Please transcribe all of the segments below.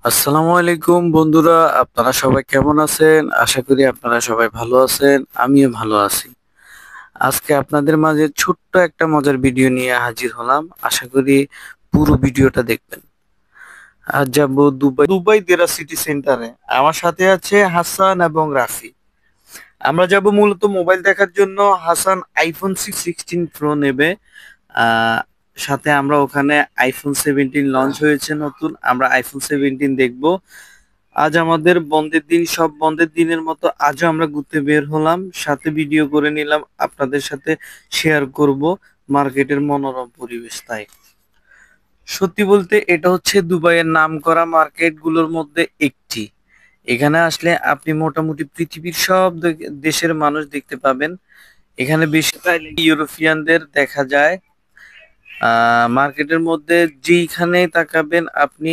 আসসালামু আলাইকুম বন্ধুরা, আপনারা সবাই কেমন আছেন? আশা করি আপনারা সবাই ভালো আছেন। আমিও ভালো আছি। আজকে আপনাদের মাঝে ছোট্ট একটা মজার ভিডিও নিয়ে হাজির হলাম। আশা করি পুরো ভিডিওটা দেখবেন। আজ যাব দুবাই দেরা সিটি সেন্টারে। আমার সাথে আছে হাসান এবং রাফি। আমরা যাব মূলত মোবাইল দেখার জন্য। হাসান আইফোন 16 প্রো নেবে। আহ সাথে আমরা ওখানে আইফোন 17 লঞ্চ হয়েছে নতুন, আমরা আইফোন 17 দেখব। আজ আমাদের বন্ধের দিন, সব বন্ধের দিনের মতো আজও আমরা ঘুরতে বের হলাম, সাথে ভিডিও করে নিলাম, আপনাদের সাথে শেয়ার করব মার্কেটের মনোরম পরিবেশ। তাই সত্যি বলতে এটা হচ্ছে দুবাইয়ের নামকরা মার্কেটগুলোর মধ্যে একটি। এখানে আসলে আপনি মোটামুটি পৃথিবীর সব দেশের মানুষ দেখতে পাবেন। এখানে বেশি ইউরোপিয়ানদের দেখা যায়। মার্কেটের মধ্যে যেইখানেই তাকাবেন আপনি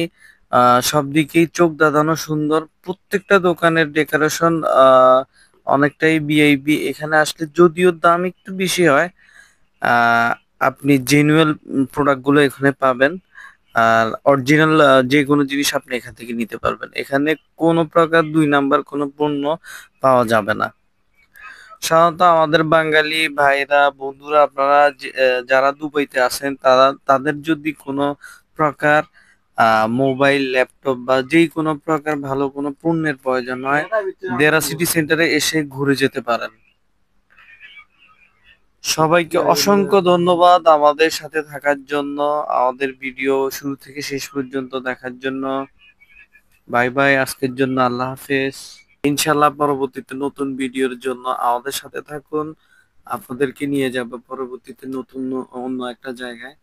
সব দিকেই চোখ ধাঁধানো সুন্দর। প্রত্যেকটা দোকানের ডেকোরেশন অনেকটাই ভিআইপি। এখানে আসলে যদিও দাম একটু বেশি হয়, আহ, আপনি জেনুয়েল প্রোডাক্টগুলো এখানে পাবেন। আর অরিজিনাল যে কোনো জিনিস আপনি এখান থেকে নিতে পারবেন। এখানে কোনো প্রকার দুই নাম্বার কোনো পণ্য পাওয়া যাবে না। সাধারণত আমাদের বাঙালি ভাইরা বন্ধুরা, আপনারা যারা দুবাইতে আছেন, তাদের যদি কোনো প্রকার মোবাইল ল্যাপটপ বা যেই কোনো প্রকার ভালো কোনো পণ্যের প্রয়োজন হয়, দেরা সিটি সেন্টারে এসে ঘুরে যেতে পারেন। সবাইকে অসংখ্য ধন্যবাদ আমাদের সাথে থাকার জন্য, আমাদের ভিডিও শুরু থেকে শেষ পর্যন্ত দেখার জন্য। বাই বাই, আজকের জন্য আল্লাহ হাফেজ। ইনশাল্লাহ পরবর্তীতে নতুন ভিডিওর জন্য আমাদের সাথে থাকুন। আপনাদেরকে নিয়ে যাব পরবর্তীতে নতুন অন্য একটা জায়গায়।